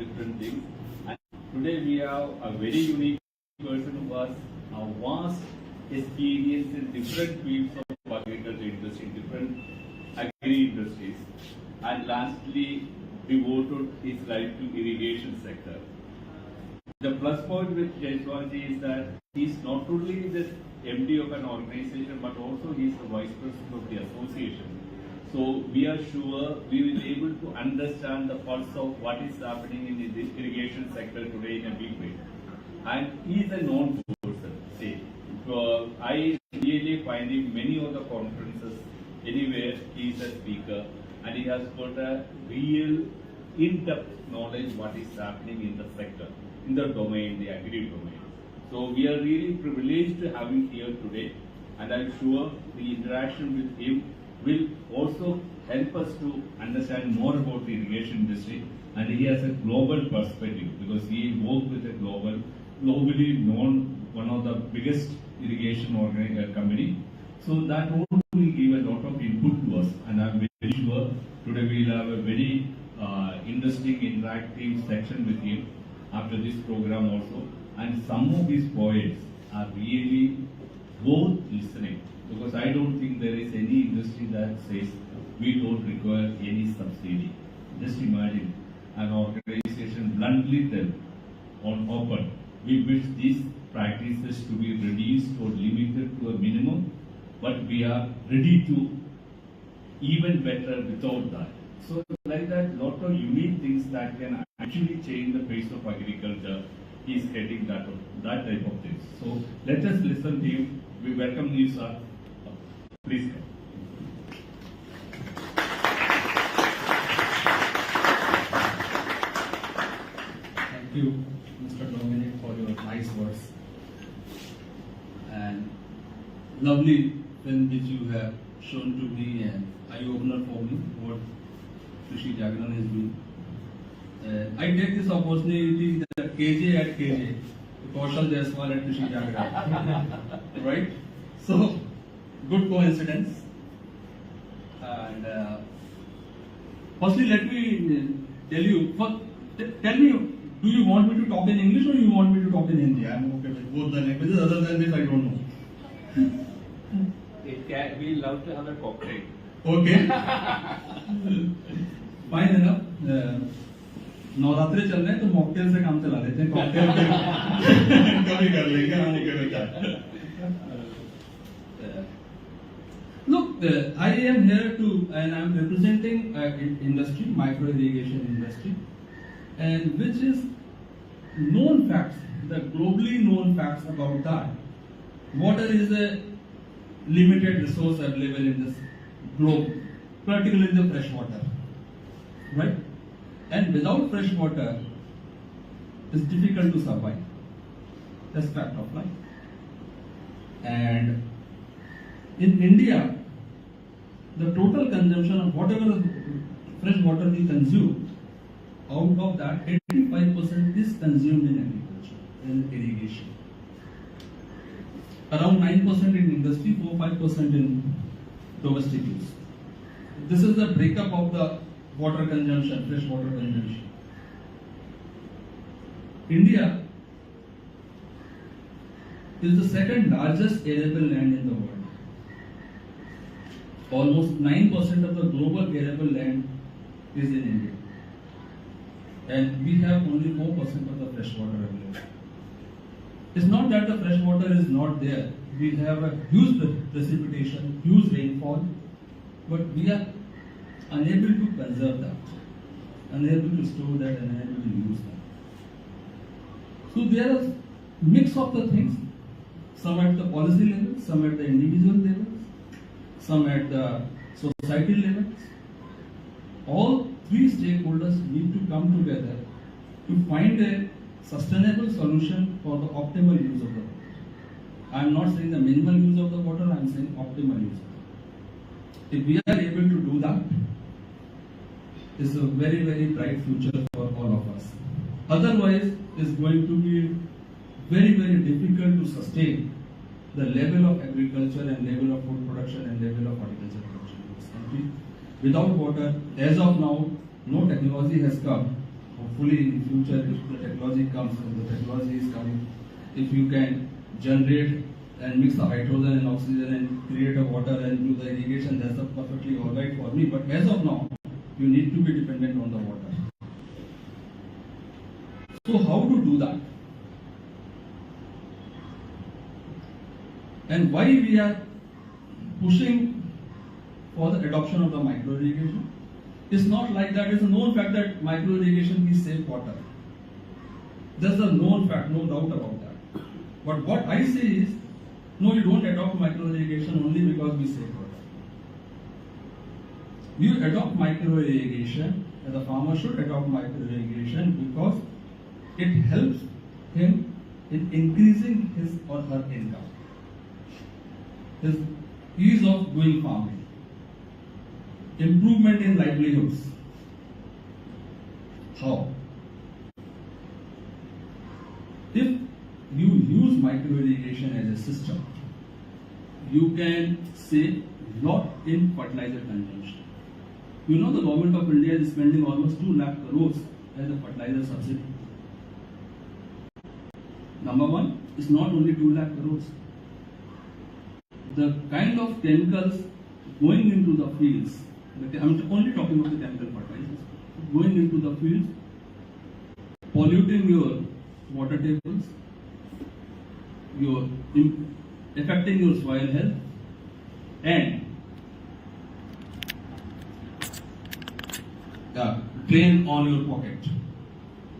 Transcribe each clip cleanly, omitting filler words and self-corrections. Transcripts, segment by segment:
different things. And today we have a very unique person who has a vast experience in different fields of agriculture industry, different agri industries, and lastly devoted his life to irrigation sector. The plus point with Jaiswal is that he is not only the MD of an organization but also he is the vice president of the association. So we are sure we will be able to understand the pulse of what is happening in the irrigation sector today in a big way. And he is a known person. See, I really find him many of the conferences anywhere he is a speaker and he has got a real in-depth knowledge what is happening in the sector, in the domain, the agri domain. So we are really privileged to have him here today, and I'm sure the interaction with him will also help us to understand more about the irrigation industry, and he has a global perspective because he worked with a globally known, one of the biggest irrigation company. So that will give a lot of input to us, and I'm very sure today we'll have a very interesting interactive section with him after this program also. And some of his poets are really worth listening, because I don't think there is any industry that says we don't require any subsidy. Just imagine an organization bluntly tell on open, we wish these practices to be reduced or limited to a minimum, but we are ready to even better without that. So like that, lot of unique things that can actually change the face of agriculture. He is getting that type of things. So let us listen to him. We welcome you, sir. Please. Thank you, Mr. Dominic, for your nice words. And lovely film which you have shown to me, and eye-opener for me, what Krishi Jagran has been. I take this opportunity that KJ at KJ, Kaushal, Jaiswal at Krishi Jagran. Right? So, good coincidence. And firstly, let me tell you, tell me, do you want me to talk in English or you want me to talk in Hindi? I'm okay with both the languages. Other than this, I don't know. We love to have a cocktail. Okay. Fine enough. नवरात्रे चल रहे हैं तो mocktail से काम चला लेते हैं. Cocktail कभी कर लेंगे हम कभी. Look, I am here and I am representing industry, micro irrigation industry, and which is known facts, the globally known facts about that. Water is a limited resource available in this globe, particularly the fresh water, right? And without fresh water, it's difficult to survive. That's fact of life. And in India, the total consumption of whatever the fresh water we consume, out of that, 85% is consumed in agriculture, in irrigation. Around 9% in industry, 4-5% in domestic use. This is the breakup of the water consumption, fresh water consumption. India is the second largest arable land in the world. Almost 9% of the global arable land is in India. And we have only 4% of the fresh water available. It's not that the fresh water is not there. We have a huge precipitation, huge rainfall, but we are unable to conserve that, unable to store that, and unable to use that. So there are mix of the things, some at the policy level, some at the individual levels, some at the society levels. All three stakeholders need to come together to find a sustainable solution for the optimal use of the water. I am not saying the minimal use of the water, I am saying optimal use of it. If we are able to do that, it's a very, very bright future for all of us. Otherwise, it's going to be very, very difficult to sustain the level of agriculture and level of food production and level of horticulture production in this country. Without water, as of now, no technology has come. hopefully in future, if the technology comes, and the technology is coming, if you can generate and mix the hydrogen and oxygen and create a water and do the irrigation, that's perfectly alright for me. But as of now, you need to be dependent on the water. So how to do that? And why we are pushing for the adoption of the micro irrigation? It's not like that. It's a known fact that micro irrigation is save water. That's a known fact, no doubt about that. But what I say is, no, you don't adopt micro irrigation only because we save water. You adopt micro irrigation, and the farmer should adopt micro irrigation because it helps him in increasing his or her income, his ease of doing farming, improvement in livelihoods. How? If you use micro irrigation as a system, you can save a lot in fertilizer consumption. You know the government of India is spending almost 2 lakh crores as a fertilizer subsidy. Number one, it's not only 2 lakh crores. The kind of chemicals going into the fields, I'm only talking about the chemical fertilizers, going into the fields, polluting your water tables, affecting your soil health, and drain on your pocket.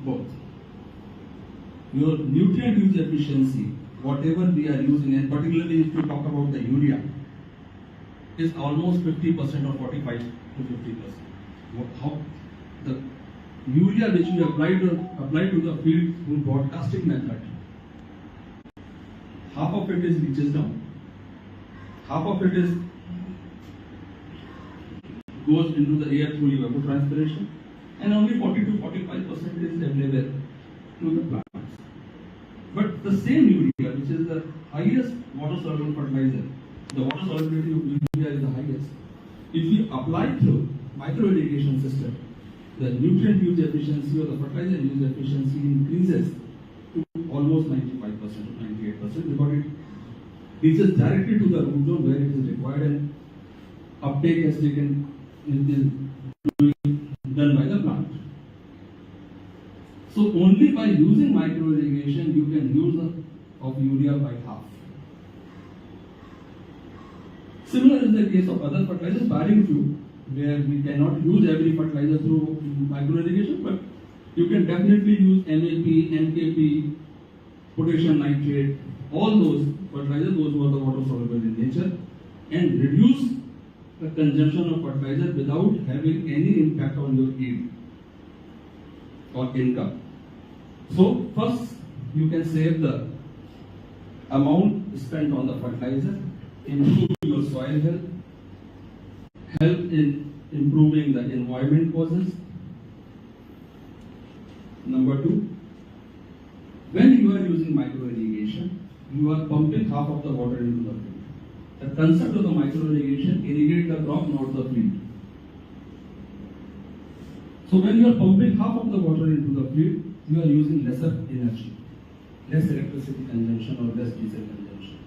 Both. Your nutrient use efficiency, whatever we are using, and particularly if you talk about the urea, is almost 50% or 45 to 50%. How the urea which we apply to the field through broadcasting method, half of it is reaches down, half of it is goes into the air through evapotranspiration, and only 40 to 45% is available to the plants. But the same urea, which is the highest water soluble fertilizer, the water solubility of urea is the highest. If you apply through micro irrigation system, the nutrient use efficiency or the fertilizer use efficiency increases to almost 95% to 98% because it reaches directly to the root zone where it is required and uptake is done by the plant. So only by using micro irrigation you can use of urea by half. Similar is the case of other fertilizers, barring few, where we cannot use every fertilizer through micro irrigation, but you can definitely use MAP, NKP, potassium nitrate, all those fertilizers, those who are the water soluble in nature, and reduce the consumption of fertilizer without having any impact on your yield or income. So first you can save the amount spent on the fertilizer, improve your soil health, help in improving the environment causes. Number two, when you are using micro irrigation, you are pumping half of the water into the field. The concept of the micro irrigation, irrigate the crop, not the field. So when you are pumping half of the water into the field, you are using lesser energy, less electricity consumption or less diesel consumption.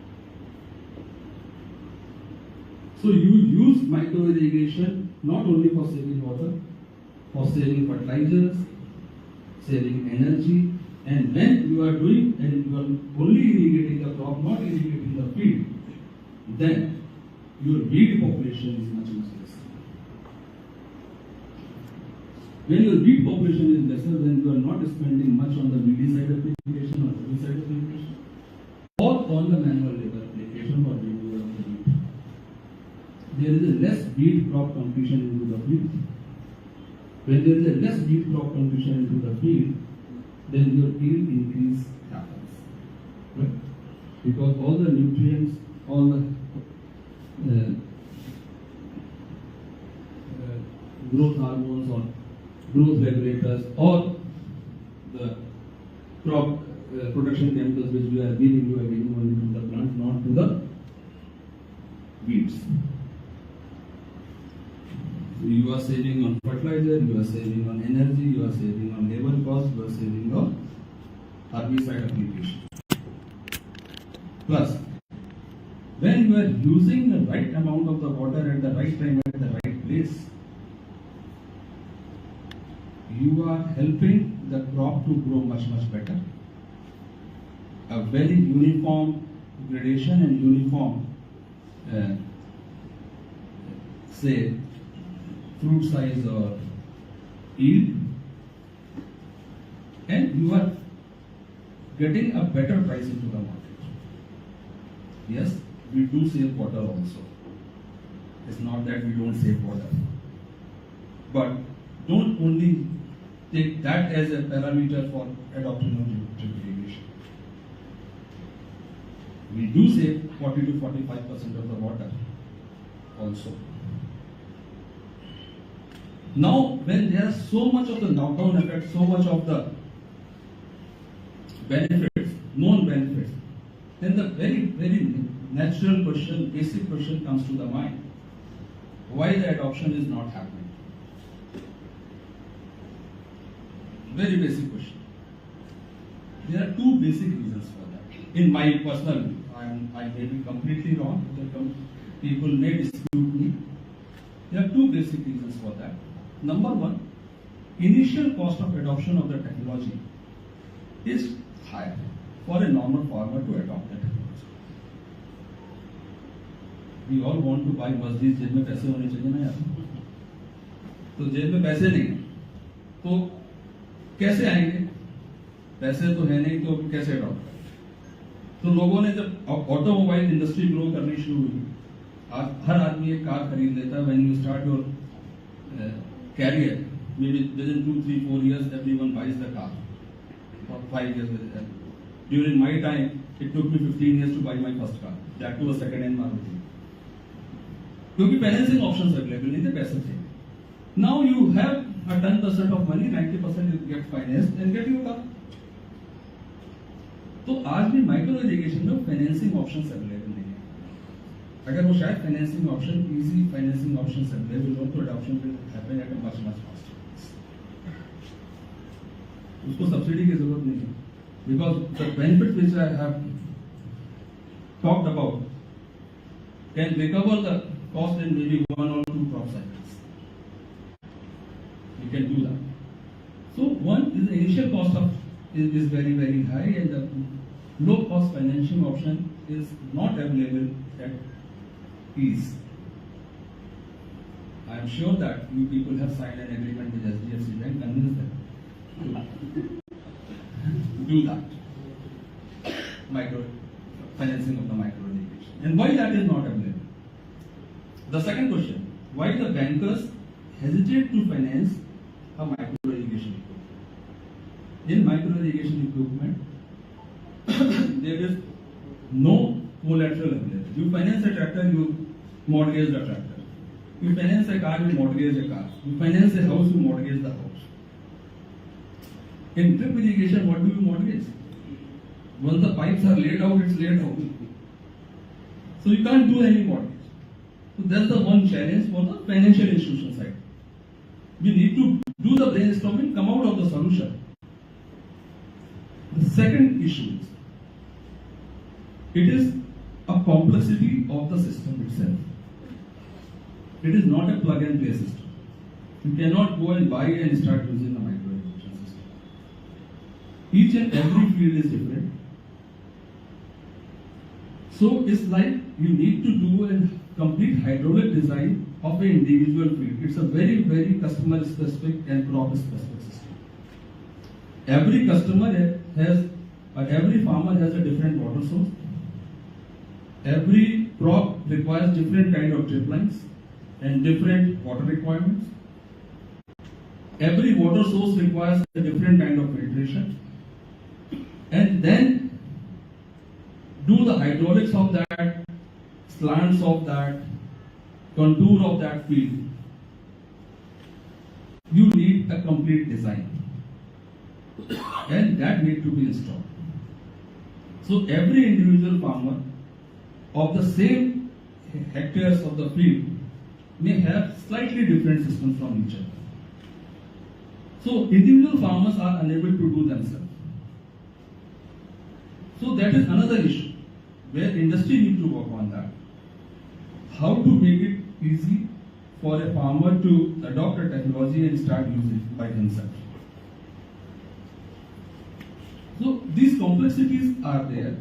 So you use micro irrigation not only for saving water, for saving fertilizers, saving energy, and when you are doing and you are only irrigating the crop, not irrigating the field, then your weed population is much less. When your weed population is lesser, then you are not spending much on the weedicide application or herbicide application, or on the manual labor application for removal of the weed. There is a less weed crop completion into the field. When there is a less weed crop completion into the field, then your yield increase happens. Right? Because all the nutrients, all the growth hormones or growth regulators or the crop protection chemicals which we are giving, you are giving only to the plant, not to the weeds. you are saving on fertilizer, you are saving on energy, you are saving on labor cost, you are saving on herbicide application. Plus, when you are using the right amount of the water at the right time at the right place, you are helping the crop to grow much better. A very uniform gradation and uniform say fruit size or yield, and you are getting a better price into the market. Yes, we do save water also. It's not that we don't save water, but don't only take that as a parameter for adoption of drip irrigation. We do save 40 to 45% of the water also. Now, when there is so much of the knockdown effect, so much of the benefits, known benefits, then the very natural question, basic question comes to the mind. Why the adoption is not happening? Very basic question. There are two basic reasons for that. In my personal view, I may be completely wrong. People may dispute me. There are two basic reasons for that. Number one, initial cost of adoption of the technology is high for a normal farmer to adopt the technology. We all want to buy मस्जिद, जेब में पैसे होने चाहिए ना यार. तो जेब में पैसे नहीं हैं, तो कैसे आएंगे? पैसे तो है नहीं, तो कैसे अडॉप्ट करें? तो लोगों ने जब ऑटोमोबाइल इंडस्ट्री ग्रो करनी शुरू हुई, हर आदमी एक कार खरीद लेता है. When you start your career, maybe within 2, 3, 4 years, everyone buys the car. For 5 years. During my time, it took me 15 years to buy my first car. That too a second-hand Maruti. क्योंकि financing options available नहीं थे, पैसे थे. Now you have a 10% of money, 90% you get financed and get your car. तो आज भी micro irrigation में financing options available नहीं है. अगर वो शायद financing option, easy financing options available हो, तो adoption will happen at a much faster. उसको सब्सिडी की जरूरत नहीं है, because the benefit which I have talked about can recover the cost in maybe 1 or 2 crop cycles. You can do that. So one is the initial cost of is very high, and the low cost financing option is not available at ease. I am sure that you people have signed an agreement with SDFC Bank, convince them to do that. Micro financing of the micro irrigation. And why that is not available? The second question, why the bankers hesitate to finance a micro irrigation equipment? In micro irrigation equipment, there is no collateral available. You finance a tractor, you mortgage the tractor. You finance a car, you mortgage a car. You finance a house, you mortgage the house. In drip irrigation, what do you mortgage? Once the pipes are laid out, it's laid out. So you can't do any mortgage. So that's the one challenge for the financial institution side. We need to do the brainstorming, come out of the solution. The second issue is, it is a complexity of the system itself. It is not a plug and play system. You cannot go and buy and start using a micro irrigation system. Each and every field is different. So it's like you need to do a complete hydraulic design of an individual field. It's a very customer specific and crop specific system. Every customer has, or every farmer has a different water source. Every crop requires different kind of drip lines and different water requirements. Every water source requires a different kind of filtration. And then do the hydraulics of that, slants of that, contour of that field. You need a complete design. And that need to be installed. So every individual farmer of the same hectares of the field may have slightly different systems from each other. So individual farmers are unable to do themselves. So that is another issue where industry needs to work on that. How to make it easy for a farmer to adopt a technology and start using it by himself. So these complexities are there.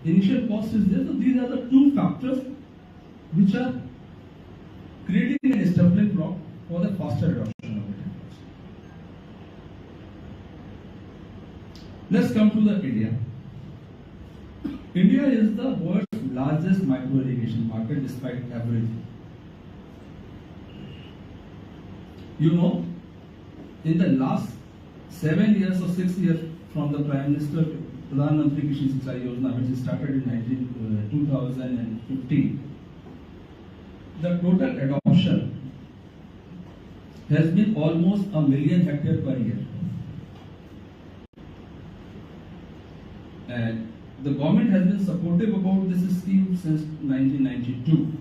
Initial cost is there. So these are the two factors which are creating an stumbling block for the faster adoption of it. Let's come to the India. India is the world's largest micro irrigation market despite everything. You know, in the last 7 years or 6 years from the Prime Minister Pradhan Mantri Krishi Sinchai Yojana, which started in 2015, the total adoption has been almost 1 million hectares per year. And the government has been supportive about this scheme since 1992,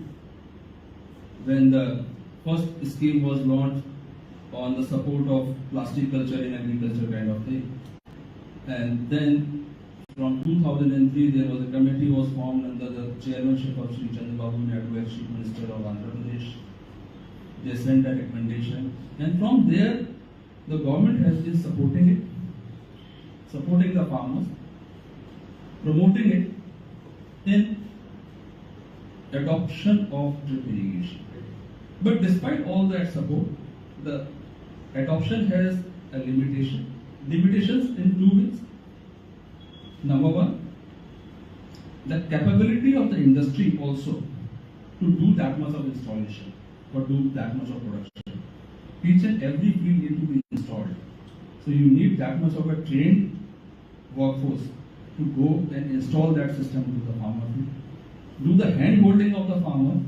when the first scheme was launched on the support of plastic culture in agriculture kind of thing. And then from 2003 there was a committee was formed under the chairmanship of Sri Chandrababu Naidu, ex-Chief Minister of Andhra Pradesh. They sent a recommendation, and from there the government has been supporting it, supporting the farmers, promoting it in adoption of drip irrigation. But despite all that support, the adoption has a limitation. Limitations in two ways. Number one, the capability of the industry also to do that much of installation or do that much of production. Each and every field need to be installed. So you need that much of a trained workforce to go and install that system to the farmer field. Do the hand holding of the farmer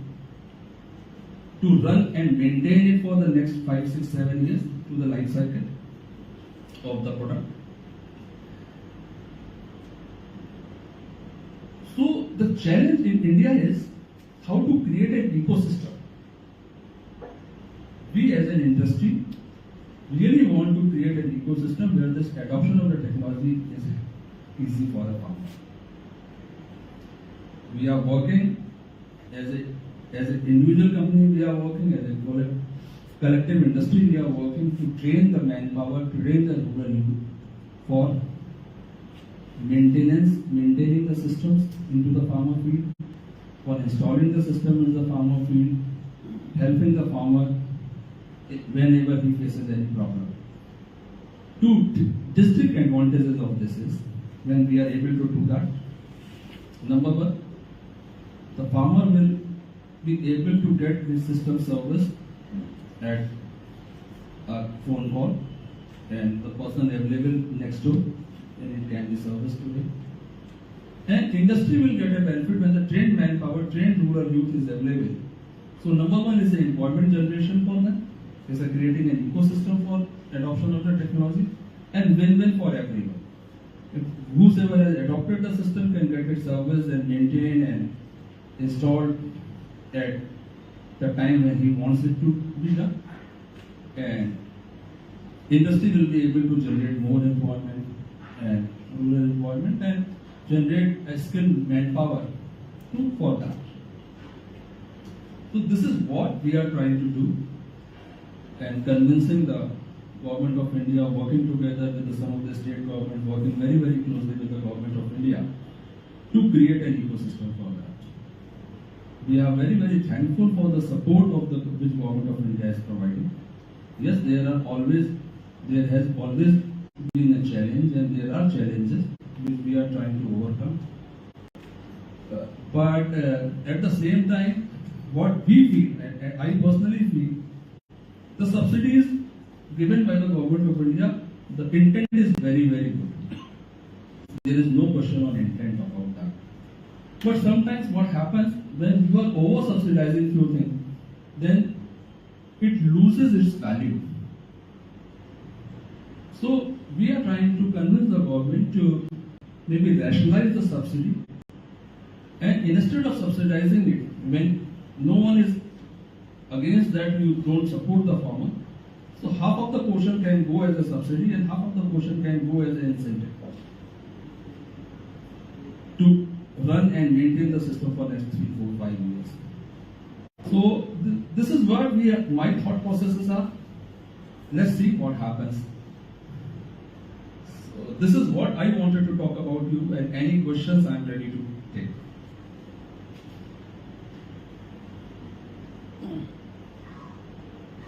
to run and maintain it for the next 5, 6, 7 years through the life cycle of the product. So the challenge in India is how to create an ecosystem. We as an industry really want to create an ecosystem where this adoption of the technology is easy for the farmer. We are working as an individual company, we are working as a collective industry, we are working to train the manpower, train the rural youth for maintaining the systems into the farmer field, for installing the system in the farmer field, helping the farmer whenever he faces any problem. Two distinct advantages of this is when we are able to do that. Number one, the farmer will be able to get the system service at a phone call, and the person available next door, and it can be serviced to him. And industry will get a benefit when the trained manpower, trained rural youth is available. So number one is the employment generation for them, is creating an ecosystem for adoption of the technology, and win-win for everyone. If whosoever has adopted the system can get it serviced and maintained and installed at the time when he wants it to be done, and industry will be able to generate more employment and rural employment and generate a skilled manpower for that. So this is what we are trying to do, and convincing the government of India, working together with some of the state government, working very, very closely with the government of India to create an ecosystem for that. We are very, very thankful for the support of the which government of India is providing. Yes, there has always been a challenge, and there are challenges which we are trying to overcome. But at the same time, what we feel, I personally feel, the subsidies given by the government of India, the intent is very, very good. There is no question on intent about that. But sometimes what happens when you are over subsidizing few things, then it loses its value. So we are trying to convince the government to maybe rationalize the subsidy, and instead of subsidizing it when no one is against that you don't support the farmer. So half of the portion can go as a subsidy and half of the portion can go as an incentive to run and maintain the system for next 3, 4, 5 years. So this is what my thought processes are. Let's see what happens. So this is what I wanted to talk about you, and any questions I am ready to take.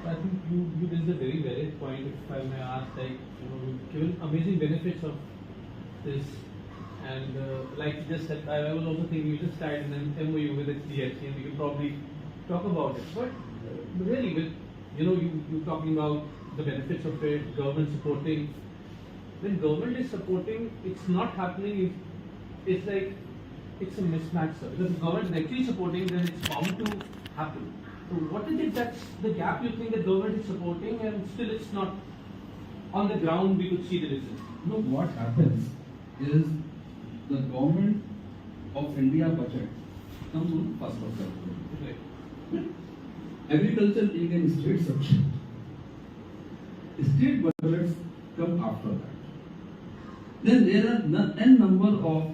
I think you raised a very valid point, if I may ask, like, you've given amazing benefits of this, and like you just said, I was also thinking you just started an MOU with HDFC and we can probably talk about it. But really, with you talking about the benefits of it, government supporting. When government is supporting, it's not happening. It's like it's a mismatch, sir. Because if government is actually supporting, then it's bound to happen. So what is it that's the gap you think the government is supporting and still it's not on the ground we could see the results? No, what happens is the government of India budget comes on 1st of February. Right. Agriculture being a state subject, state budgets come after that. Then there are n number of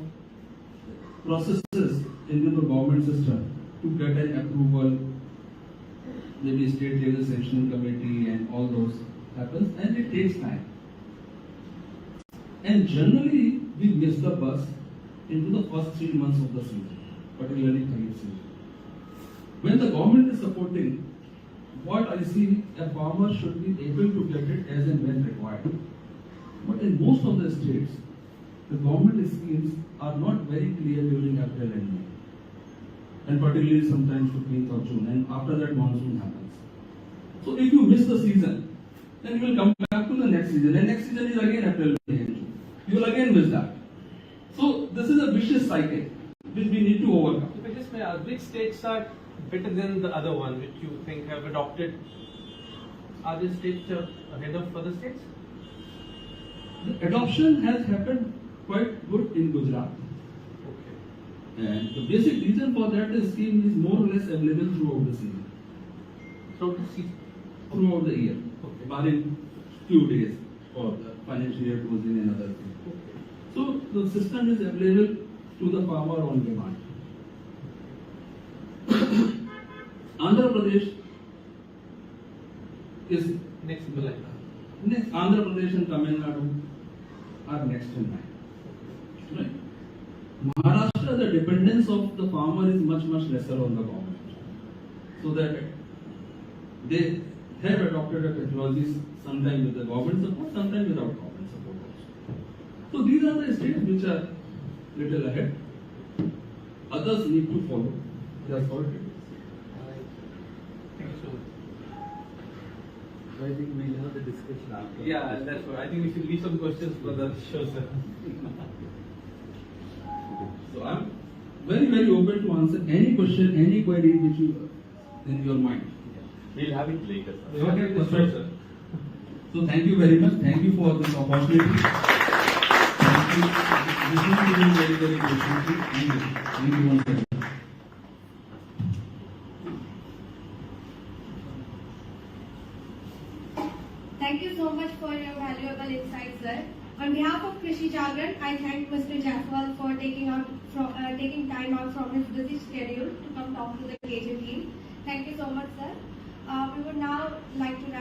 processes in the government system to get an approval, maybe state level sanctioning committee and all those happens, and it takes time. And generally we miss the bus into the first 3 months of the season, particularly Kharif season. When the government is supporting, what I see, a farmer should be able to get it as and when required. But in most of the states, the government schemes are not very clear during April and May, and particularly sometimes 15th of June, and after that monsoon happens. So if you miss the season, then you will come back to the next season, and next season is again April, May and June. You will again miss that. So this is a vicious cycle which we need to overcome. If I just may ask, which states are better than the other one which you think have adopted? Are the states ahead of other states? The adoption has happened quite good in Gujarat. Okay. And the basic reason for that is scheme is more or less available throughout the season. Throughout the season? Throughout the year. Okay. Barring few days or the financial year goes in another thing. Okay. So the system is available to the farmer on demand. Andhra Pradesh is Next in the line. next. Andhra Pradesh and Tamil Nadu are next in line. Right. Maharashtra, the dependence of the farmer is much lesser on the government, so that they have adopted a technologies sometimes with the government support, sometimes without government support also. So these are the states which are little ahead. Others need to follow. That's what it is. Thank you so much. So I think we'll have the discussion after. Yeah, that's what. I think we should leave some questions for the show, sir. So I'm very open to answer any question, any query which you in your mind. We'll have it later, sir. We want to the show, sir. So thank you very much. Thank you for this opportunity. Thank you. Listening to me very patiently. Thank you. Thank you once again. Thank you so much for your valuable insights, sir. On behalf of Krishi Jagran, I thank Mr. Jaiswal for taking time out from his busy schedule to come talk to the KJ team. Thank you so much, sir. We would now like to wrap